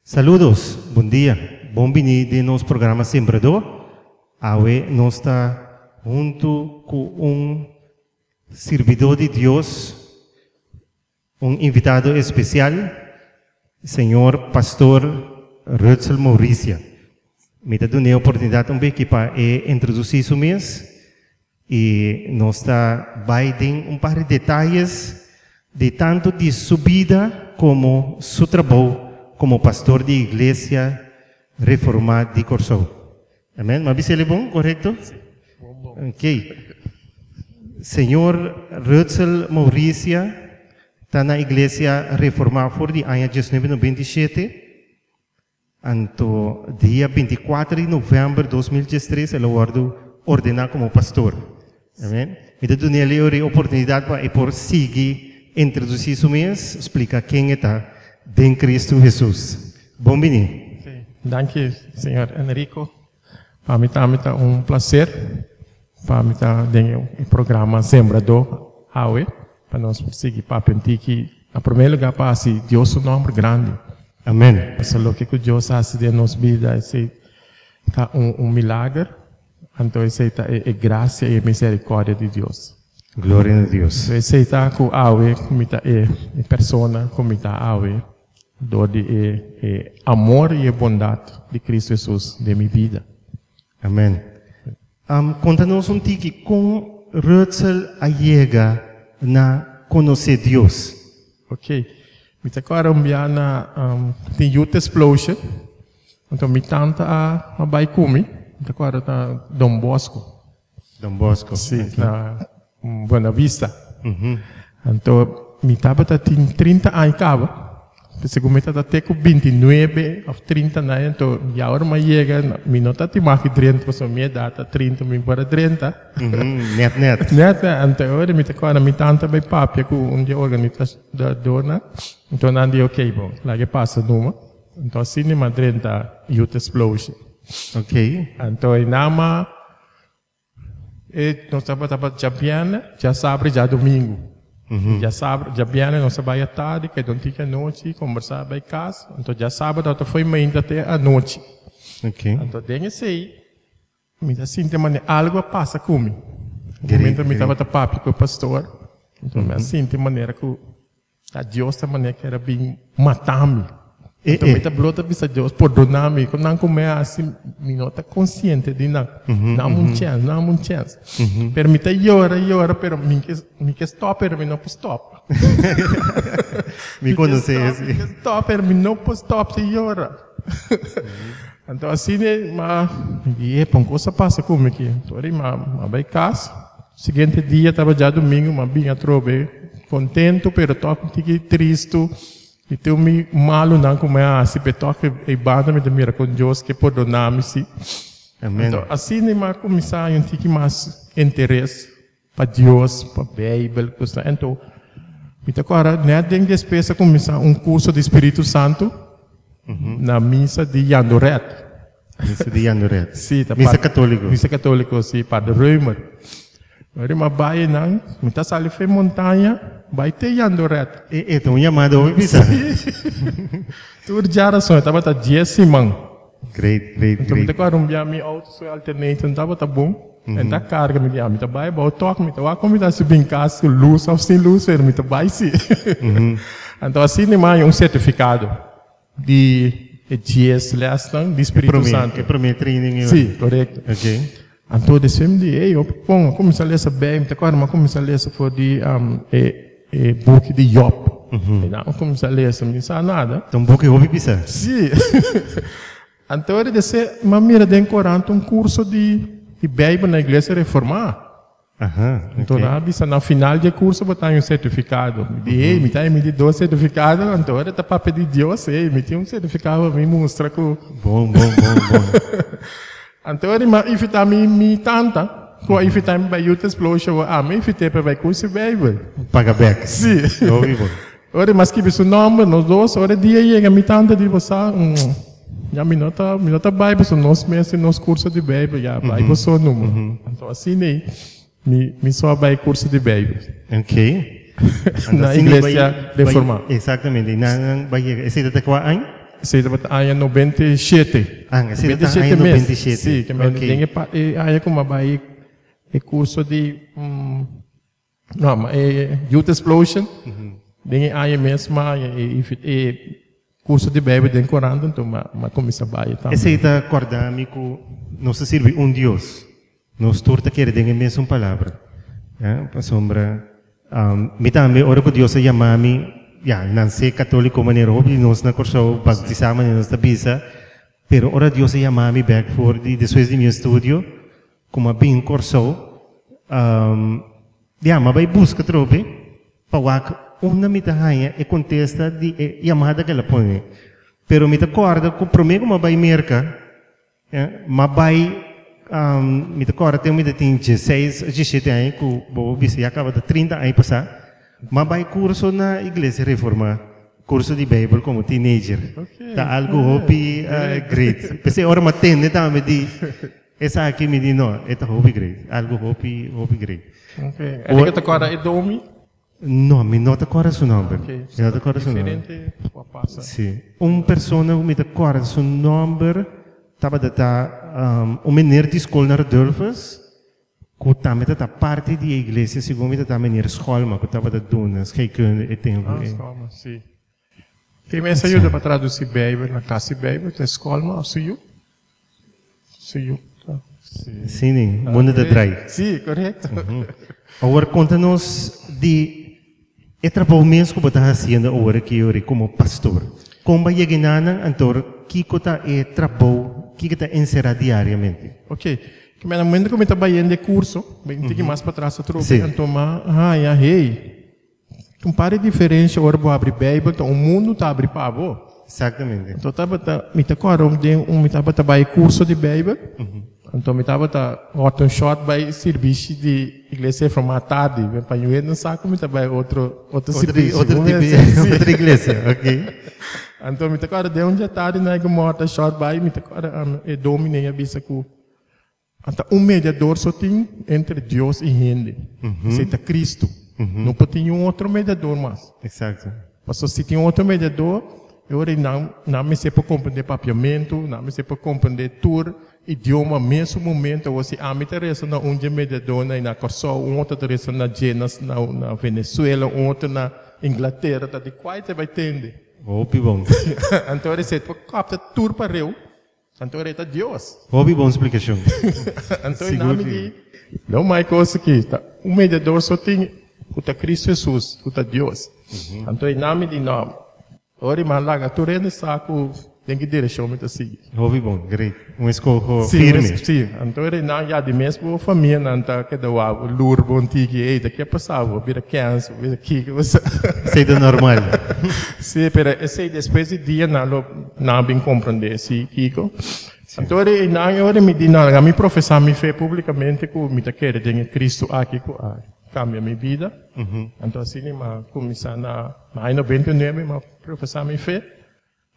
Saludos, bom dia. Bem-vindo de nosso programa Sembrador. Hoje nós estamos junto com servidor de Deus, invitado especial, Senhor Pastor Rutzel Mauricia. Me dá a oportunidade também para introduzir isso mesmo e nós está vai par de detalhes de tanto de sua vida como seu trabalho como pastor de igreja reformada de Corsou. Amém? Mas é bom, correto? Ok. Senhor Rutzel Mauricia está na igreja reformada por de ano 1997. Então, dia 24 de novembro de 2013, ele foi ordenado como pastor. Amém? Me dá a oportunidade para por seguir, introduzir isso mesmo, explicar quem está em Cristo Jesus. Bem-vindo. Danke, Senhor Enrico. Para mim é um prazer para mim o programa Sembrador hoje, para nós seguir para aprender que, em primeiro lugar, para assim, Deus é um nome grande. Amém. Isso é o que Deus faz de nossa vida, é milagre, então isso é graça e misericórdia de Deus. Glória a Deus. Isso é com hoje, como é pessoa, como está hoje. De amor e bondade de Cristo Jesus de minha vida. Amém. Conta-nos pouco como Rutzel chega na conhecer Deus. Ok. Me agora tem Youth Explosion. Então me tanta a Baikumi. Agora está Dom Bosco. Dom Bosco. Sim, na Buena Vista. Então me estava tem 30 anos acaba. Segundo até com 29 ou 30 anos, então, e agora me chega, me nota que mais que 30, porque a minha data 30, me para 30. Net. Então, agora me agora me tanta bem papo com um dia organizador, então não é ok, bom, lá que passa numa, então assim me 30 Youth Explosion. Ok. Então, e nama, nós estava já sabe já domingo. Já sábado, já viene, nós vai à tarde, que não tinha noite, conversar bem casa. Então, já sábado, eu fui ainda até a noite. Ok. Então, tem esse me assim, algo passa comigo. No momento, eu estava papo com o pastor. Então, assim, de maneira que Deus, de maneira que era bem matar-me. Então, me blota vista Deus, perdonar-me. Quando não começa assim, me nota consciente de não. Não um chance. Permita llora, pero me que stop, pero me não stop. Me conhece esse. Me stop, pero me não stop, se llora. Então, assim, mas, e uma coisa passa comigo aqui. Então, mas vai casa. Seguinte dia, estava já domingo, mas bem atrobe, contento, pero toco triste. E tem malo não como é assim, porque e banda me demira com Deus que perdonar-me se. Amém. Então assim nem mais começar a ter mais interesse para Deus, para a Bíblia, então me agora né tem despesa começar curso de Espírito Santo na missa de Yandoret. Missa de Yandoret. Sim, missa católico. Missa católico, sim, Padre Römer. Agora uma baia não, me tá saindo foi montanha. Vai ter Yandoret. Então, chamado hoje, bisa. Tudo já era só, estava tá 10 semanas. Great. Então, me agora minha auto foi alternate, então estava tá bom. Então, carga me tá vai, bom, toque me tá, como tá se brincar com luz ou sem luz, me tá vai sim. Então, assim, nem mais certificado de GS lesson de Espírito Santo. É para mim training. Sim, correto. Ok. Então, desse dia, eu comecei a ler essa bem, agora mas comecei a ler essa for de book de Job. Não comecei a ler essa, não sabe nada. Então, book de Job, bisa? Sim. Então, ele disse, mas mira, tem curso de Bíblia na igreja reformada. Então, no final do curso, botar um certificado. Me deu 2 certificados, então, ele está para pedir Deus, me tem um certificado, me mostra que... Bom. Então, ele me tanta. Quando eu fiz para Youth Explosion, eu fiz para curso de Bíblia. Paga back. Sim. Ora, mas que isso nome, nós dois, ora dia chega me tanta de você, já me nota Bíblia, so nós mesmo nos curso de Bíblia, já Bíblia só número. Então assim me só vai curso de Bíblia. Ok. Na igreja reformada. Exatamente. Na vai esse até qual ano? Sei que aya 97. Esse está aí 97. Sim, que me dengue aya como vai é curso de não, mas Youth Explosion. Dengue aya mesmo é curso de Bíblia de Corão, então mas começa a vai também. Esse está acordando que nós serve Deus. Nós torta querer dengue mesmo palavra. Para sombra, me também ora que Deus chama-me, não sei católico maneira, nós na corso batizamos na nossa bisa, pero ora Deus chama-me back for depois de meu estudo, como bem corso, mas vai buscar trobe, para uma mita rainha e contesta de chamada que ela põe, pero me acorda que primeiro mas vai merca, mas vai me acorda tem 16, 17 anos que o bicho acaba de 30 anos passar, mas vai curso na igreja reforma, curso de Bíblia como teenager, tá algo hobby great. Pensei ora mas tem né também de essa aqui me diz não, é hobby great, algo hobby great. Okay. Ele que agora é Domi? Não, me nota agora seu nome. Okay. Me nota agora seu nome. Diferente passa. Sim. Persona me agora seu nome estava da menino de escola na Rodolfos, que também da parte da igreja, segundo me da menino escola, mas que estava da donas, que e tem. Escola, sim. Quem me ajuda para traduzir Bíblia na classe Bíblia, da escola, mas sou eu. Sim, mundo da drai. Sim, correto. Agora conta-nos de trabalho mesmo que você está fazendo agora aqui como pastor. Como vai chegar então que está trabalho que está inserado diariamente? Ok. Que me momento que eu estou fazendo curso, bem que mais para trás eu trouxe então compare diferença agora vou abrir Bíblia, então o mundo está abrindo para você. Exatamente. Então me está agora me estava fazendo curso de Bíblia. Então me estava outro shot by serviço de igreja from a tarde, me apanhou não sabe como estava outro serviço, outra igreja, ok. Então me agora de onde tarde na igreja shot by me agora dominei a bisa com até mediador só tem entre Deus e gente, seja Cristo, não pode ter outro mediador mais. Exato. Mas se tem outro mediador, eu não me sei para compreender papiamento, não me sei para compreender tour idioma mesmo momento você me interessa na onde mediador na Corso, outro interessa na Genas, na Venezuela, outro na Inglaterra, tá de qual você vai entender? Hobby bom. Então ele se capta tour para eu. Então ele tá Deus. Hobby bom explicação. Então ele não me diz, não mais coisa que tá. O mediador só tem o Cristo Jesus, o Deus. Então ele não me diz não. Ora mas lá tu rende saco tem que direção me seguir. Hobby bom, great. Escola firme. Sim, então ele não já de mesmo família não tá que dá o lur bom tique daqui a passava, vira câncer, vira aqui que você. Seja normal. Sim, pero esse depois de dia não bem compreender sim, Kiko. Então ele não me diz não, a mim professor me fez publicamente que me tá querer ter Cristo aqui que cambia minha vida. Então assim, mas começar na em 99, mas professor me fez.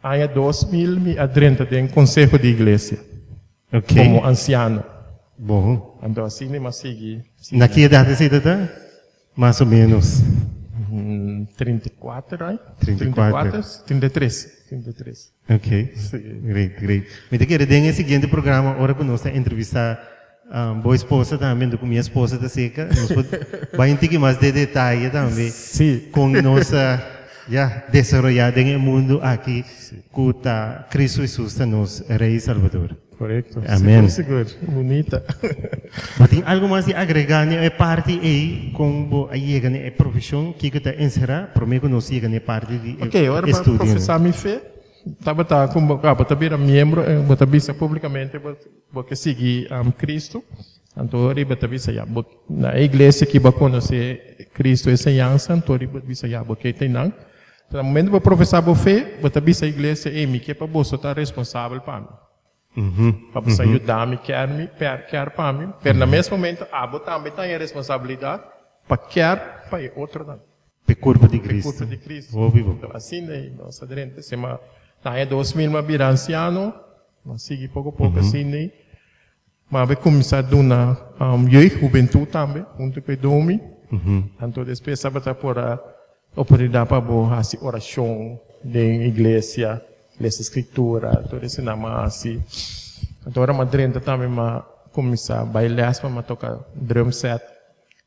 Em 2030 tem conselho de igreja. Okay. Como anciano. Bom. Então assim, mas sigue. Na que idade você está? Mais ou menos. 34, right? 33. Ok. Great. Me te quero dar o seguinte programa, agora para nós entrevistar boa esposa também, com minha esposa da seca. Vai entender mais de detalhe também. Sim. Com nossa desarrollada em mundo aqui, com Cristo Jesus, nosso Rei Salvador. Correto. Amém. Seguro. Bonita. Mas tem algo mais de agregar, é parte aí, como a profissão que está encerrada, primeiro nós chegamos parte de estudo. Ok, agora para professar me fez. Estava como para membro, para bisa publicamente, para seguir Cristo. Então, ele vai bisa já na igreja que vai conhecer Cristo essa herança, então ele vai bisa já porque tem não. No momento para professar a fé, vai bisa a igreja me que para você estar responsável para mim. Para você ajudar-me, quer para mim. Mas no mesmo momento, também tem a responsabilidade para quer para outro não. Para corpo de Cristo. Corpo de Cristo. Então, assim daí, nossa aderente, se ma na 2000 ma vira anciano, mas sigue pouco a pouco assim daí. Mas vai começar a dar juventude também, junto com o Domi. Então depois sabe tá por a oportunidade para fazer oração na igreja, ler escritura, todo esse nama assim. Então era uma drenta também uma começar a bailar, para tocar drum set.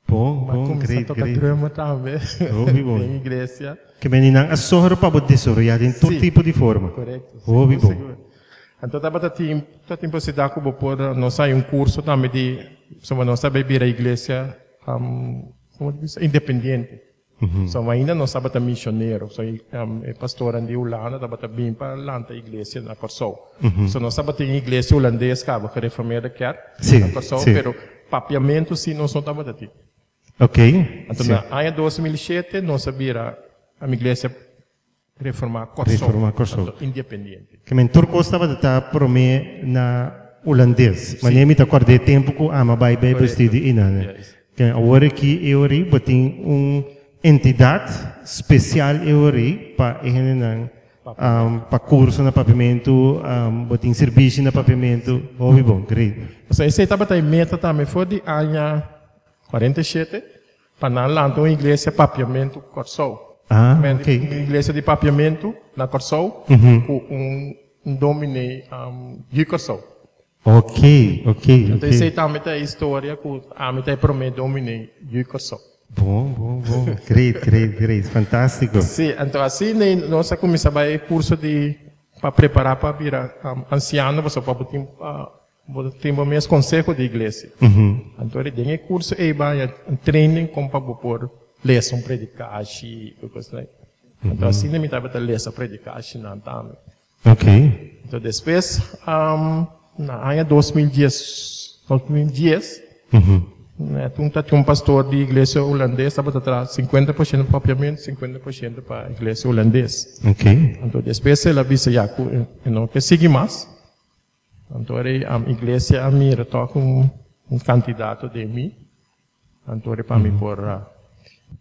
Bom, great. Tocar drum também. Bom. Em igreja. Que menina a sorra para poder desarrollar em todo tipo de forma. Correto. Bom. Então estava tempo se dá como por nós aí curso também de sobre nós beber a igreja como diz independente. So ainda não sabe tá missioneiro, so pastor andi Holanda, estava bem para lá a igreja na Corsol. So nós sabe tem igreja holandesa que a reformada quer na Corsol, pero papiamento sim não só estava daqui. Ok. Então na ano 2007 nós sabia a igreja reformar Corsol, independente. Que mentor gostava de estar por mim na holandês, mas nem me acordei tempo que ama vai Bible study ina, né? Que agora que eu tenho entidade especial eu para para curso na papiamento, botem serviço na papiamento, bom, great. Então esse estava aí meta também foi de ano 47 para na lá então igreja papiamento Corsol. Ok. Igreja de papiamento na Corsol, domine de Corsol. Ok. Então, esse também é a história que a mitad promete domine de Corsol. Bom. Great. Fantástico. Sim, então assim, nós começamos a curso para preparar para virar anciano, você pode ter meus conselhos de igreja. Então, ele tem curso e vai training como para por lesson predicar e coisa assim. Então, assim, me estava a lesson predicar não também. Ok. Então, depois, na ano 2010, né, tinha pastor de igreja holandesa, estava atrás 50% propriamente, 50% para a igreja holandesa. Ok. Então, depois, ela disse, não quer seguir mais. Então, a igreja mira toca candidato de mim. Então, para mim, por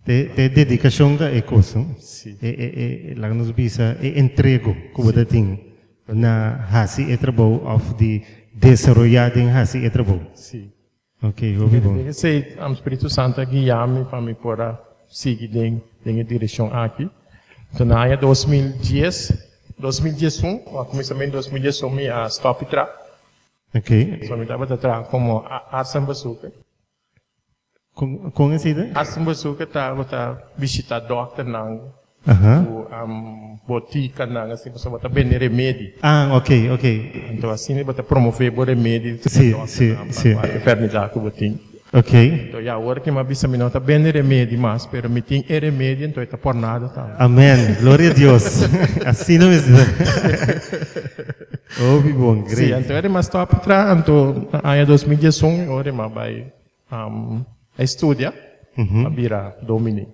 Te dedicação da coisa. Sim. Lá nos bisa entrego que você tem na hasi e trabalho of de desenvolver em hasi e trabalho. Sim. Ok, bom. Eu sei, o Espírito Santo guia-me para me por seguir em direção aqui. Então, na ano 2010, 2011, a começamento de 2011, me a stop tra. Ok. So, me estava atrás como Arsene Basuka. Com essa ideia? Arsene Basuka estava visitar doctor nang, botica nang, assim, você vai vender remédio. Ok. Então, assim, ele vai promover o remédio. Sim. Para a enfermidade que você tem. Ok. Então, agora que me avisa, me não está bem remédio, mas pero me tem remédio, então está por nada. Tá? Amém. Glória a Deus. Assim não é. Bom, great. Sim, então ele mais top para então em 2011 agora ele vai estudar para virar domini.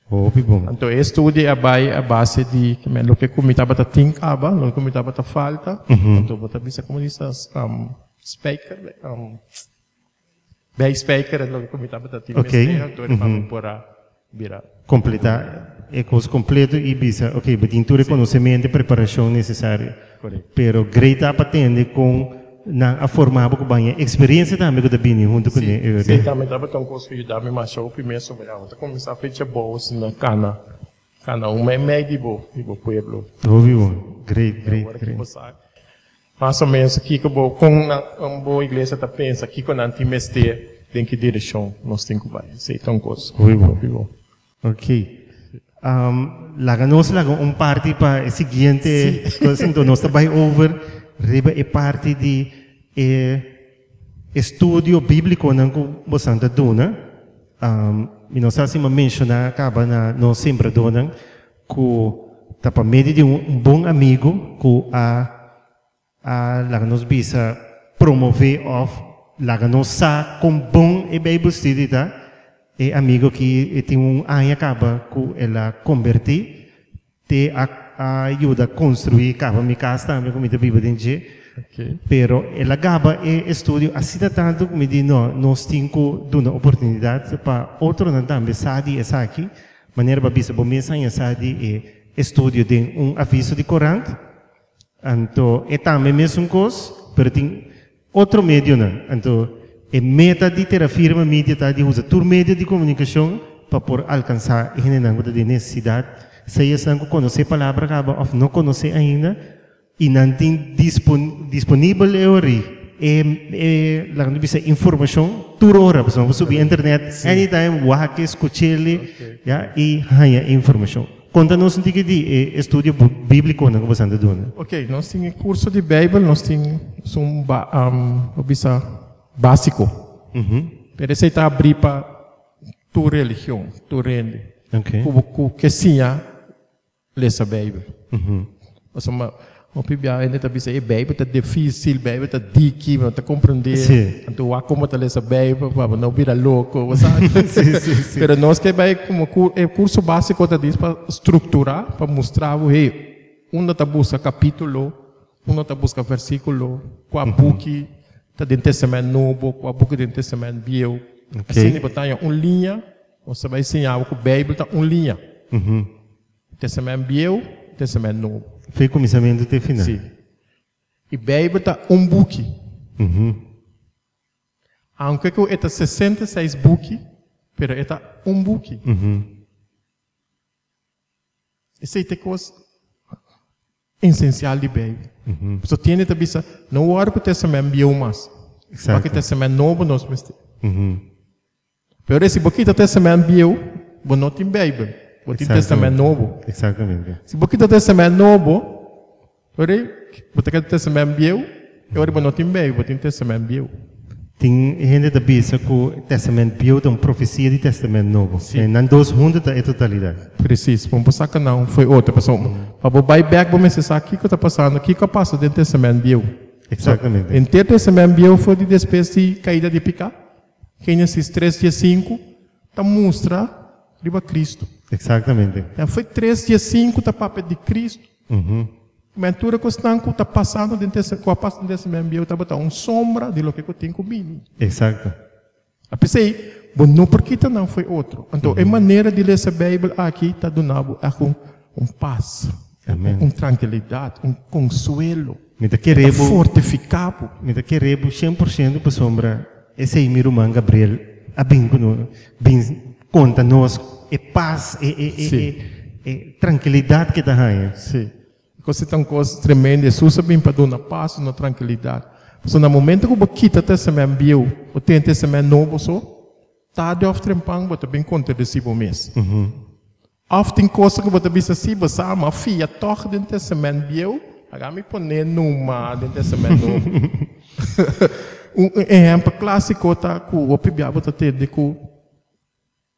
Bom. Então estuda a base de o que comitava tá tincava, o que comitava tá falta. Então você bisa como diz speaker, bem speaker é o que comitava tá tincava. Então ele vai para virar. Completar é coisa completo e bisa. Ok, mas tem todo o conhecimento e preparação necessária. Correto. Pero great aprende com a formar com banha experiência também que também junto com ele. Sim, também estava tão conseguindo dar me mais o primeiro sobre a outra começar a fazer boas na cana meio de bo pueblo. Óbvio, great. Mais ou menos aqui que com uma boa igreja tá pensa aqui quando anti-mestre tem que direção nós tem que vai. Sei tão coisa. Óbvio. Ok. Lá nós parte para o seguinte, então nós vai over riba é parte de estudo bíblico na Santa Dona. E nós assim mencionar acaba na nós sempre dona que tá para meio de bom amigo que lá nos bisa promover lá nos sa com bom e Bible study tá e amigo que tem ano acaba que ela convertir te ajuda a construir acaba minha casa também como te vive dentro. Pero ela acaba e estudo assim tanto como diz nós temos uma oportunidade para outro não também sabe essa aqui maneira para bisa bom mensagem sabe e estudo de aviso de Corão então é também mesmo coisa pero tem outro meio não então é meta de ter a firma mídia tá de usa tur meio de comunicação para por alcançar e não de necessidade se é sangue conhecer a palavra acaba ou não conhecer ainda e não tem disponível lá não bisa informação toda hora, pessoal, você subir internet anytime, waque, escuchele, já e hanya informação. Conta-nos um pouco de estudo bíblico que você anda dando. Ok, nós temos curso de Bíblia, nós temos básico. Pero esse está abrir para tua religião, tua rende. Ok. O que sim lê a Bíblia. O pibia ainda está dizendo, Bíblia está difícil, Bíblia está difícil, não está compreender. Então, como está lê a Bíblia, para não virar louco, sabe? Sim. Pero nós que vai como curso básico está diz para estruturar, para mostrar, onde está busca capítulo, onde está busca versículo, qual book está dentro do Testamento Novo, qual book dentro do Testamento Velho. Assim, botar uma linha, você vai ensinar que a Bíblia está uma linha. Testamento Velho, Testamento Novo. Foi começamento até final. Sim. E a Bíblia está um book. Aunque que está 66 book, pero está um book. Essa é a coisa essencial de Bíblia. Você tem que pensar, não hora que o Testamento Velho mais. Porque o Testamento Novo nós mesmos. Pero esse book do Testamento Velho, você não tem Bíblia. Você tem Testamento Novo. Exatamente. Se você tem Testamento Novo, você tem Testamento Velho, você não tem Bíblia, você tem Testamento Velho. Tem gente que pensa que o Testamento Velho é uma profecia do Testamento Novo. E não dois juntos é a totalidade. Preciso. Vamos pensar que não foi outra pessoa. Para o buyback, vamos pensar o que está passando, o que passa dentro do Testamento Velho. Exatamente. Dentro do Testamento Velho foi de despesa de caída de picar. Gênesis 3:5 está mostra riba Cristo. Exatamente. Foi 3:5 está papel de Cristo. Mentura que está passando dentro desse meio está botando sombra de lo que eu tenho comigo. Exato. A pensei, não porque não foi outro. Então, a maneira de ler essa Bíblia aqui está dando paz, tranquilidade, consuelo, fortificado. Me queremos 100% para sombra. Esse aí meu irmão Gabriel, conta-nos a paz, a tranquilidade que está aí. Sim. Isso é uma coisa tremenda. Jesus vem para dar paz e tranquilidade. So, no momento que você quita o Testamento Velho, ou tem o Testamento Novo, tarde ou trempang, você bem conta desse mês. Tem coisas que você diz assim, você ama a filha, toca dentro do Testamento Velho, agora me põe numa dentro do Testamento Novo. Exemplo clássico está com o Bíblia, você tem de que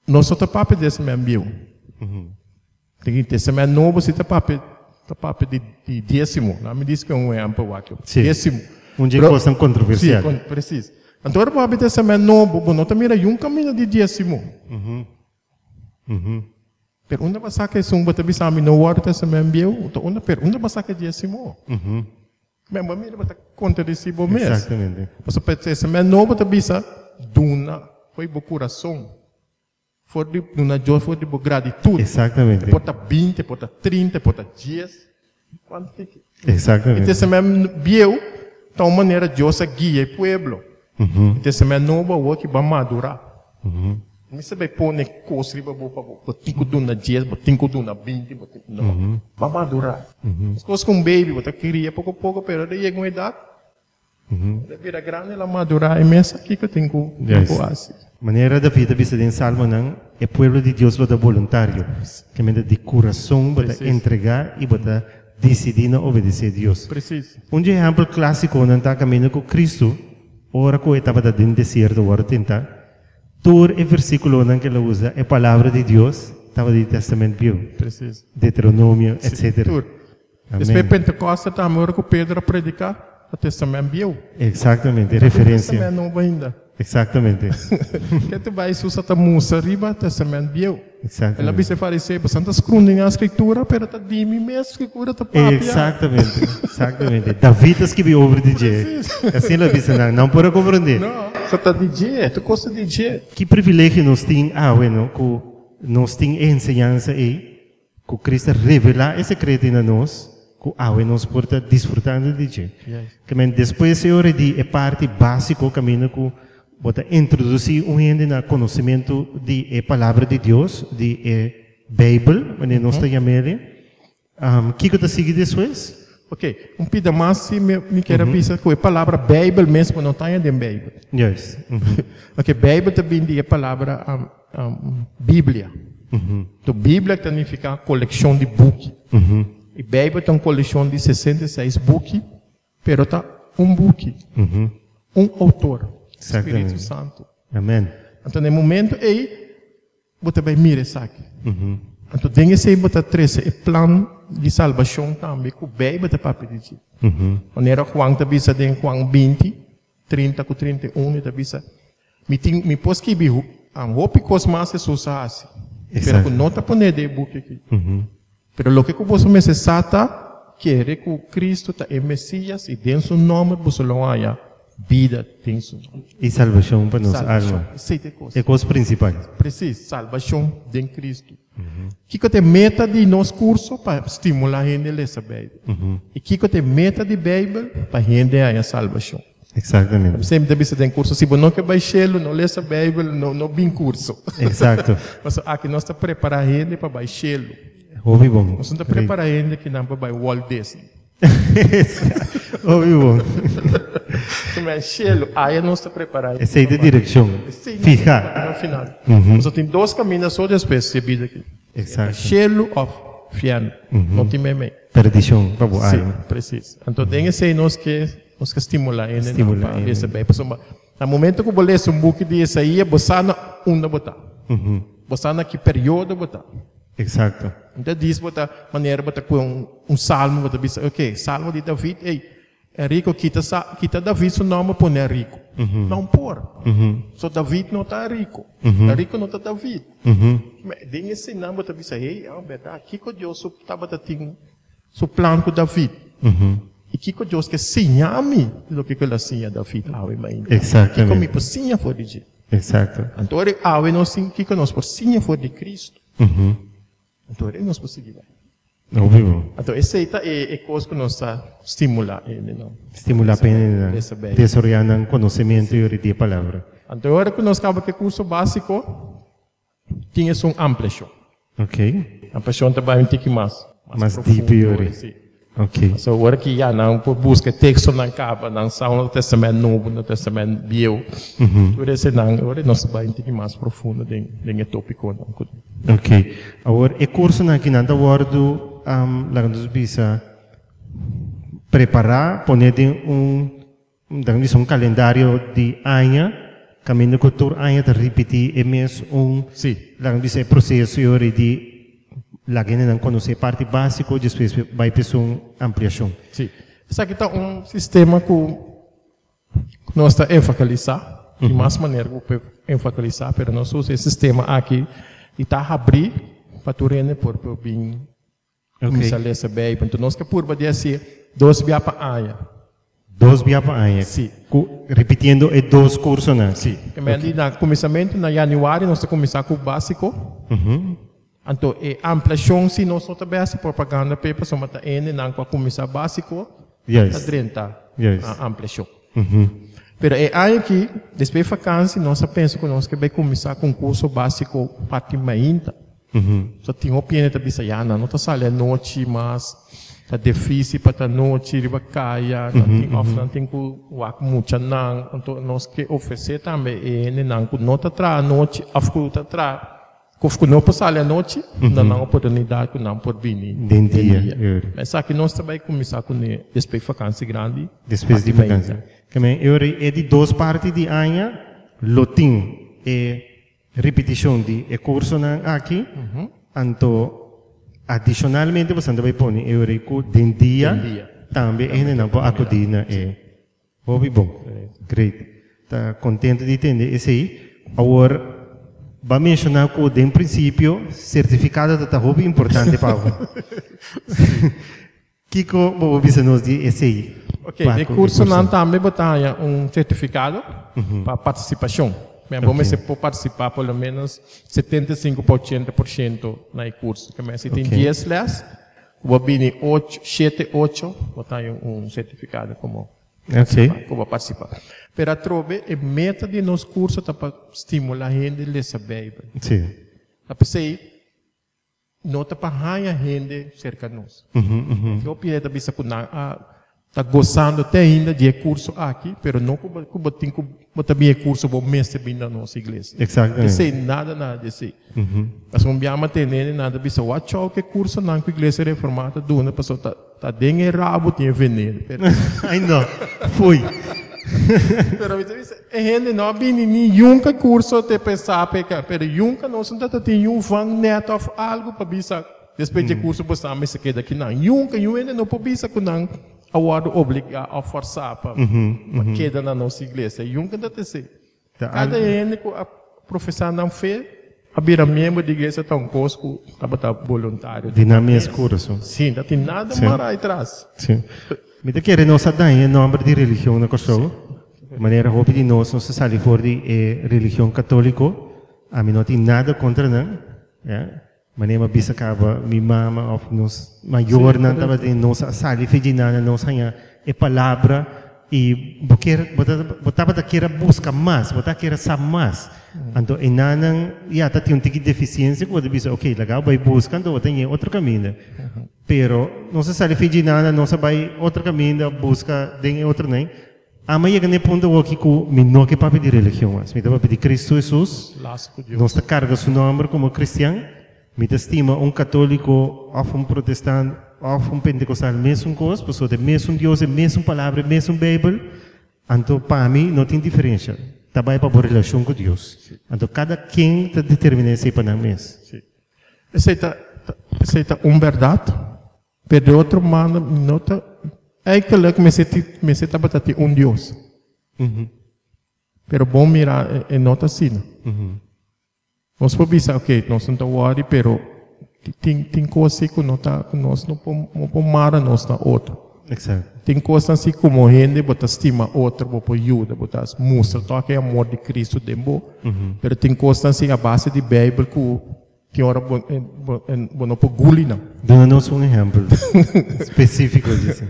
nós só temos o Testamento Velho. Tem o Testamento Novo, você tem papel de décimo. Não me diz que é um exemplo aqui. Décimo. Onde é coisa controversial. Sim, preciso. Então, o papel de Testamento Novo, não também é um caminho de décimo. Pero onde você quer um bata bisami no Word Testamento Velho, então onde você quer décimo? Mesmo a minha bata conta desse bom mês. Exatamente. Você pode Testamento Novo bata bisa duna foi bo coração. For de uma joy, for de gratitude. Exatamente. Pode 20, pode 30, pode 10. Quanto fica? Exatamente. E Testamento Velho, de uma maneira Deus guia o povo. E Testamento Novo é o que vai madurar. Você vai pôr na coisa, você tem que dar 10, você tem que dar 20, vai madurar. As coisas com baby, você queria pouco a pouco, mas daí chega uma idade, vira grande, ela madurar imensa, aqui que eu tenho que fazer. Maneira da vida vista em Salmo não é povo de Deus lo da voluntário, que me de coração para entregar e para decidir não obedecer a Deus. Preciso. Exemplo clássico não está caminhando com Cristo, ora que estava dentro do deserto, ora tentar. Todo o versículo não que ele usa é a palavra de Deus, estava do Testamento Velho, Deuteronômio, etc. Depois Pentecostes está agora que Pedro predicar o Testamento Velho. Exatamente, referência. O Testamento Novo ainda. Exatamente. Que tu vai usar a música arriba, Testamento Velho. Exatamente. Ela disse fariseu, bastante escondem a escritura, pero tá de mim mesmo, a escritura tá papia. Exatamente, exatamente. David escreveu obra de Jesus. Assim ela disse, não pode compreender. Não, você tá de Jesus, tu gosta de Jesus. Que privilégio nós temos, bueno, que nós temos ensinança aí, que Cristo revela esse secreto em nós, que nós podemos desfrutar de Jesus. Que depois se ora de parte básica, caminho que bota introduzir gente no conhecimento de palavra de Deus, de Bíblia, mas nós está chamando. Que está seguindo depois? Ok, pida mais se me quer avisar que a palavra Bíblia mesmo não está dentro da Bíblia. Yes. Ok, Bíblia também diz a palavra Bíblia. Então, Bíblia significa coleção de book. E Bíblia tem uma coleção de 66 book, pero está book. Autor. Espírito Santo. Amém. Então, no momento aí, você vai mirar isso aqui. Então, tem que ser você trazer o plano de salvação também, que o Bíblia está para pedir. Maneira Juan está dizendo, Juan 20, 30 com 31, está dizendo, me posso que bicho, roupa que mais se usa assim. Pero que não está pondo de book aqui. Pero o que você necessita, quer que o Cristo está em Messias, e dentro do nome, você não há vida dentro do nome. E salvação para nossa alma. É a coisa principal. Preciso, salvação em Cristo. Que tem meta de nosso curso para estimular a gente a ler a Bíblia. E que tem meta de Bíblia para a gente a salvação. Exatamente. Sempre deve ser em curso. Se você não quer baixar, não lê a Bíblia, não vem curso. Exato. Mas aqui nós estamos preparando a gente para baixar. Ouvi bom. Nós estamos preparando a gente que não vai Walt Disney. Ouvi bom. Mas aí nós estamos preparando. Essa é a direção. Fijar. No final. Nós temos dois caminhos só depois de vida aqui. Exato. Chelo ou fiano. Não tem meio. Perdição para o alma. Sim, preciso. Então tem que ser nós que estimular ele. No momento que você lê um book de Isaías, você não botar. Você naquele período botar. Exato. Então diz botar maneira botar com salmo, botar diz, ok, salmo de David, é rico, quita David seu nome por não é rico. Não por. Só David não está rico. Rico não está David. Mas tem esse nome botar diz, é verdade, aqui que Deus estava tendo seu plano com David. E que Deus que sinha-me do que ele sinha David. Exatamente. Que como sinha for de Exato. Então, nós que nós por sinha for de Cristo. Então, nós conseguimos. Ouvi bom. Então, essa é coisa que nós está estimular ele, não? Estimular para desarrollar o conhecimento e a palavra. Então, agora que nós acabamos com o curso básico, tinha uma ampliação. Ok. A ampliação também tem que mais deep, Yuri. Ok. Então, agora que já não busca texto não acaba, não são no Testamento Novo, no Testamento Velho. Por isso, agora nós vamos ter mais profundo dentro tópico. Ok. Agora, o curso aqui na hora lá nos bisa preparar, poner um calendário de ano, caminho que todo ano de repetir, é mesmo lá nos bisa processo de lá que não conhece a parte básica, depois vai ter uma ampliação. Sim. Isso aqui está sistema que nós está enfatizar, de mais maneira que enfatizar, mas nós usamos esse sistema aqui e está abrir para tu render por bem começar a ler bem. Então nós que por vai dizer 2 via para área. 2 via para área. Sim. Repetindo é 2 cursos, né? Sim. Okay. No começamento, na janeiro, nós começar com o básico. Então, a ampliação, se nós não temos propaganda, para só matar N, não para começar básico, a 30 a ampliação. Mas é aí que, depois da vacância, nós pensamos que nós vai começar com o curso básico parte mainta. Só tem uma opinião de dizer, não está saindo à noite, mas está difícil para a noite, riba caia, não tem que muito, não. Então, nós que oferecer também, não está à noite, a fruta atrás. Porque não passar a noite, não há oportunidade que não pode vir. Mas aqui nós também começar com depois de vacância grande. Depois de vacância. É de 2 partes de ano, lotim é repetição de curso aqui. Então, adicionalmente, você vai pôr o dia também é não pode acudir na bom. Great. Está contente de entender isso aí. Agora vai mencionar que, em princípio, certificado está muito importante para o Kiko, vou dizer nos esse aí. Ok, o curso não também botar certificado para participação. Mas vamos para participar pelo menos 75% no curso. Mas se tem 10 less, vou vir 7, 8, botar certificado como participar. Pero a trove é meta de nos curso para estimular a gente a ler a Bíblia. Sim. A pensei, nota para a gente cerca de nós. Eu pedi bisa que está gostando até ainda de curso aqui, mas não que também curso para o mestre bem da nossa igreja. Exatamente. Não sei nada disso. Mas um dia eu tenho nada bisa, watch out que curso na igreja reformada do uma pessoa tá dentro rabo tinha veneno. Ainda fui. Pero gente não tem nenhum curso de pensar pero nunca nós não tem van net of algo para bisa depois de curso você me se queda aqui não nunca ainda não para bisa com não award obrigar a forçar para queda na nossa igreja nunca dá ter cada gente que a professor não fez a bira membro de igreja tão cosco tá voluntário dinâmica curso sim não tem nada mais atrás sim me te quer não saber em nome de religião na costa maneira roupa de nós não se sabe fora de religião católica a mim não tem nada contra não maneira bisa acaba minha mama of nos maior não estava de nós sabe fedinana nós ganha é palavra e botava daquela busca mais botava querer saber mais então enanang já tá tem tipo de deficiência quando bisa ok legal vai buscando tem outro caminho pero não se sabe fedinana não se vai outro caminho busca tem outro nem amanhã que nem ponto aqui com não que papo de religião mas me dá de Cristo Jesus nós está carga seu nome como cristiano me estima católico ou protestante ou pentecostal mesmo coisa pessoa de mesmo Deus mesmo palavra mesmo Bíblia então para mim não tem diferença também para a relação com Deus então cada quem te determina esse para nós essa é verdade mas de outro modo nota é que me se tá batendo Deus pero bom mirar é nota assim nós podemos dizer ok nós não estamos worry pero tem coisas que nós não podemos mara nós na outra tem coisas assim como gente bota estima outra bota ajuda bota mostra toque é amor de Cristo dentro pero tem coisas assim a base de Bíblia que tem hora não pode gulir não dá-nos exemplo específico disso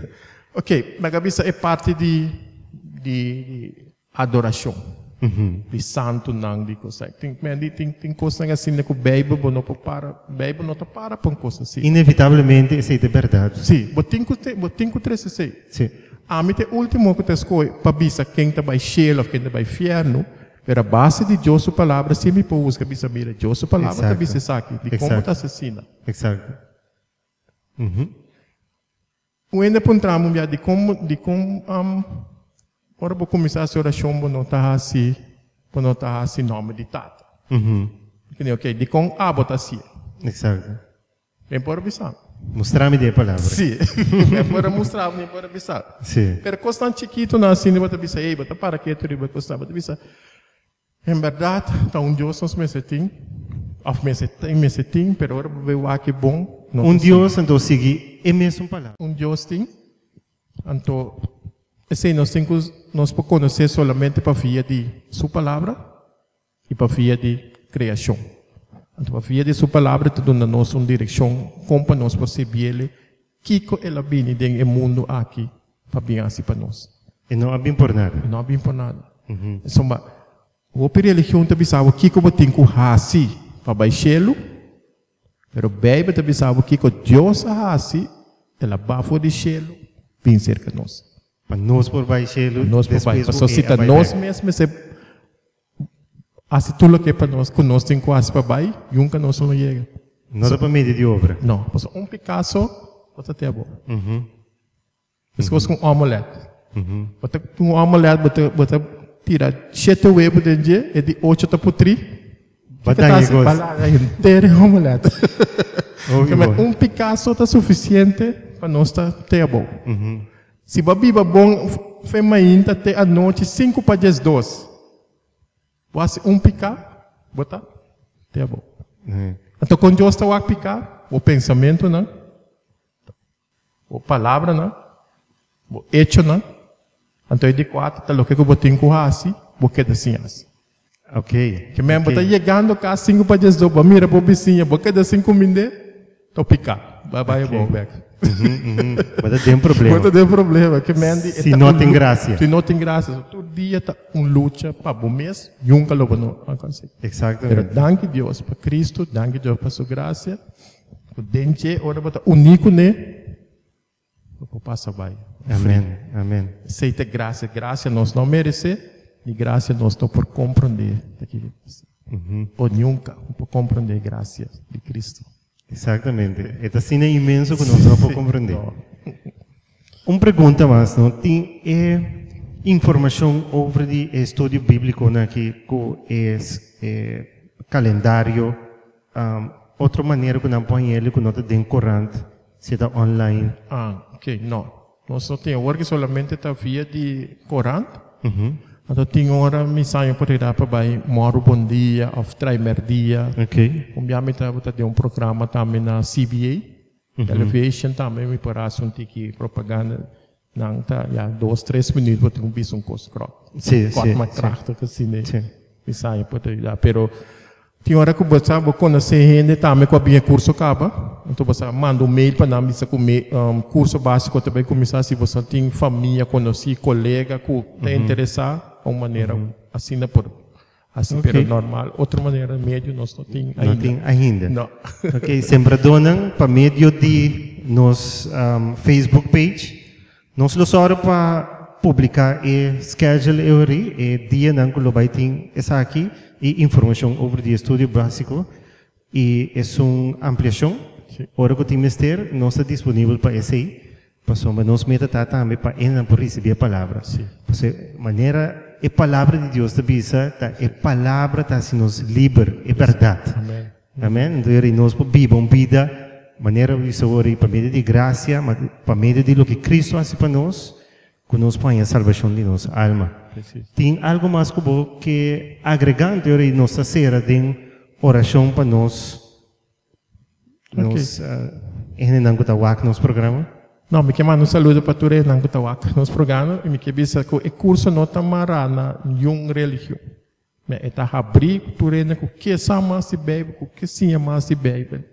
ok mas a cabeça é parte de adoração de santo não de coisa tem coisas assim que o Bíblia não para para coisa assim inevitavelmente isso é verdade sim mas tem que três assim sim a mim o último que te escolhe para bisa quem está vai céu ou quem está vai inferno pero a base de Deus sua palavra se me pôs que bisa mira Deus sua palavra que bisa sabe de como está assassina exato o ainda pontramos já de como ora vou começar a oração para não estar assim nome de tata ok de com bota assim exato bem por avisar mostrar-me a palavra sim é para mostrar nem para avisar sim pero constante chiquito na assim bota avisar ei bota para que tu riba costar bota avisar em verdade tá Deus nos mesetim of mesetim pero ora veio aqui bom Deus então sigue é mesmo palavra Deus tem então assim nós podemos conhecer somente para via de sua palavra e para via de criação então para via de sua palavra tudo na nossa direção como para nós perceber que ela vem dentro do mundo aqui para bem assim para nós e não é bem por nada então o religião também sabe que como tem que assim para baixá-lo pero Bíblia também sabe que Deus assim ela vai fora de céu bem cerca de nós para nós por baixo nós por baixo só se nós mesmo se assim tudo que para nós que nós tem quase para baixo nunca nós não chega não dá para medir de obra não pois Picasso bota até bom pessoas com omelete bota um omelete bota tira 7 huevos dentro e de 8 tá por 3 bata inteiro omelete mas Picasso tá suficiente para nós tá até bom se babiba bom feminina até a noite 5 para 10 2 você picar bota até bom então quando Deus está a picar o pensamento não o palavra não o hecho não então de 4 tá o que eu botei com assim porque assim ok que mesmo tá chegando cá 5 para 10 2 mira para vizinha porque da 5 minutos tô picar vai bom back Mas tem problema. Mas tem problema. Que Mandy, se não tem graça. Se não tem graça. Todo dia está luta para o mês. Nunca lo não consegue. Exatamente. Mas danke Deus para Cristo. Danke Deus para sua graça. O dente, ora bota único, né? O passa vai. Amém. Amém. Aceita graça. Graça nós não merecemos. E graça nós não por compreender. Ou nunca por compreender a graça de Cristo. Exatamente. É assim imenso que nós não podemos compreender. Uma pergunta mais, não? Tem informação sobre o estudo bíblico aqui, que é calendário, outra maneira que não põe ele, que não tem corrente, se está online. Ok, não. Nós não temos agora que solamente está via de corrente. Então, tem hora, me saio para ir para vai, moro bom dia, ou primeiro dia. Ok. Obviamente, tem um programa também na CBA, television também, me parece um tique propaganda. Não, tá, já 2-3 minutos, eu tenho visto um curso croc. Sim, sim. Uma trata que assim, né? Me saio para ir lá, pero tem hora que você vai conhecer gente também com a minha curso acaba. Então você manda um mail para nós com curso básico também começar se você tem família, conhecer colega que está interessado, uma maneira assim por assim pero normal. Outra maneira médio nós não tem ainda. Não tem ainda. Não. Ok, sempre donam para meio de nos Facebook page. Nós só para publicar e schedule e dia não que vai ter essa aqui e informação sobre o estudo básico e é uma ampliação. Ora que tem mister, nós está disponível para esse aí, para somar nós meta também para ainda por receber a palavra. Porque maneira a palavra de Deus também é palavra tá se nos livre, é verdade. Amém. Então nós por viver uma vida maneira de saber para meio de graça, para meio de lo que Cristo faz para nós, que nos põe a salvação de nossa alma. Tem algo mais que agregando em nossa série de oração para nós. Nós ainda que nosso programa. Não, me quer um saludo para tu não que nosso programa e me quer dizer que o curso não está marana nenhuma religião. Mas está abrir tu o que é mais se bebe, o que sim é mais se bebe.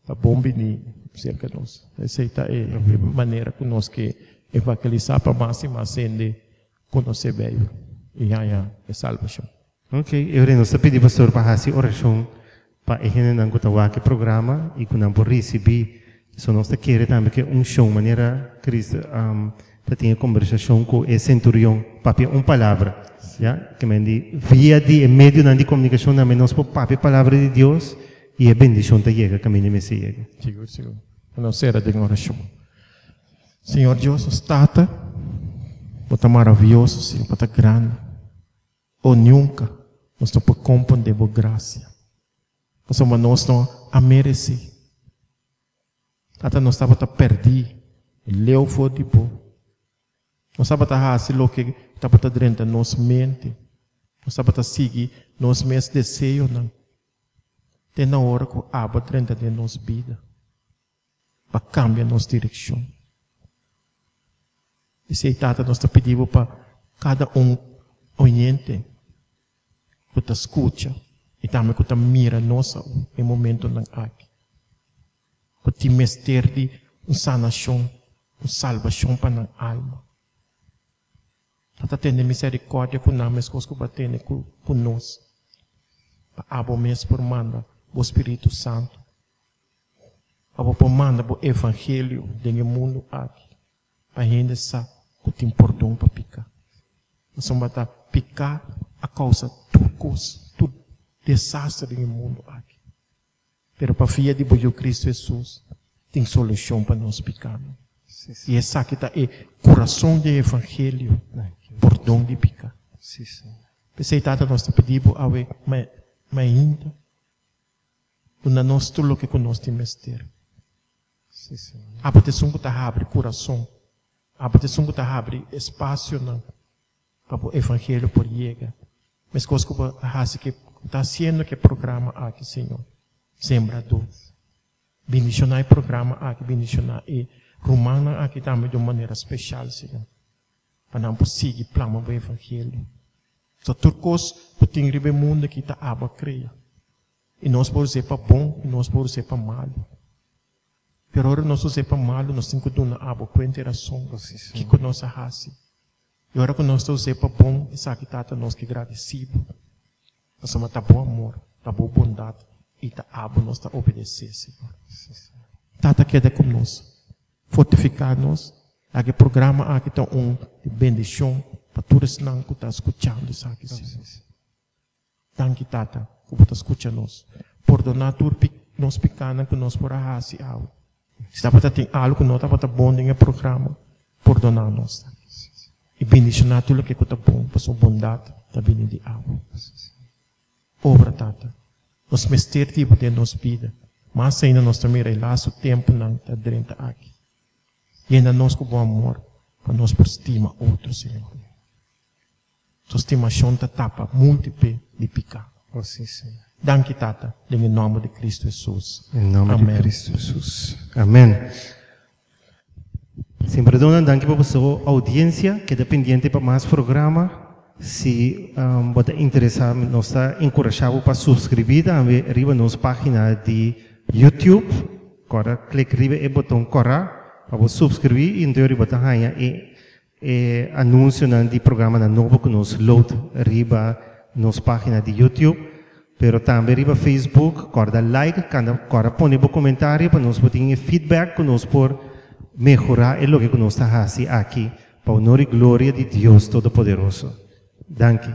Tá bom bem cerca nós. Essa é a maneira que nós que evangelizar para mais e mais gente conhecer bem e é salvação. Ok, eu não sei pedir pastor para fazer oração para a gente não contar que programa e que não por receber. Só nós queremos também que show maneira Cristo para ter conversação com o centurião para uma palavra, já que me via de meio de comunicação também nós por a palavra de Deus e a bendição te chega caminho me chega. Seguro. Não será de oração. Senhor Deus, está bota maravilhoso, Senhor, bota grande. Ou nunca nós não podemos compreender a graça. Nós não a merecer. Até nós estamos a perder. Leu foi de boa. Nós estamos a fazer o que estamos a dentro da nossa mente. Nós estamos a seguir nossos desejos. Tem na hora que abre dentro da nossa vida. Para cambiar nossa direção. E se tata nós está pedindo para cada oyente que te escuta e também que te mira nossa em momento não aqui. Que te mestre de sanação, salvação para a alma. Tata tem misericórdia com nós, mas que batendo com nós. Para abo mesmo por manda o Espírito Santo. Abo por manda o Evangelho do mundo aqui. Para a gente saber que tem perdão para picar. Nós vamos picar a causa de tudo desastre no mundo aqui. Mas para a filha de Cristo Jesus, tem solução para nós picar. E essa aqui está o coração do Evangelho, perdão de picar. Pensei que nós está pedindo, mas ainda, na nós tudo o que nós temos que ter. A proteção que está abre coração. A proteção que está abre espaço para o Evangelho por chegar. Mas coisa que está sendo que programa aqui, Senhor. Sembrador. Bendicionar o programa aqui, bendicionar e romana aqui também de uma maneira especial, Senhor. Para não seguir o plano do Evangelho. Só tudo coisa que tem no mundo que está aba creia. E nós podemos ser para bom e nós podemos ser para mal. Pero ora nós ser para mal, nós temos que dar uma aba com interação que nós fazemos. E ora que nós estamos ser para bom, isso aqui está nós que agradecido. Nós somos tá bom amor, tá boa bondade, e tá abo nós tá obedecer, Senhor. Tata queda conosco, fortificar-nos, aquele programa aqui tá de bendição para todos não que tá escutando isso aqui, Senhor. Danke, Tata, que você escuta nós. Perdonar tudo nós pecados que nós por arrasi algo. Se tá tem algo que nós tá bom no programa, perdonar nós. E bendicionar tudo que tá bom, para sua bondade, tá vindo de algo. Obra, Tata. Nós mestre tipo de nos vida. Mas ainda nós também relaxa o tempo não tá dentro aqui. E ainda nós com bom amor, para nós por estima outro, Senhor. Sua estimação tá tapa múltiplo de pecado. Oh, sim, Senhor. Danke, Tata, em nome de Cristo Jesus. Em nome Amém. de Cristo Jesus. Amém. Sempre dou danke para a sua audiência, que é dependente para mais programa. Se você interessar, nós está encorajado para subscrever arriba nossa página de YouTube. Agora, clique arriba e botão corra para você subscrever e então arriba ganha e anúncio de programa novo que nós load arriba nossa página de YouTube. Pero também arriba Facebook, corda like, corda põe um comentário para nós botar feedback que nós por melhorar o que nós está fazendo aqui para a honra e glória de Deus Todo-Poderoso. Danke.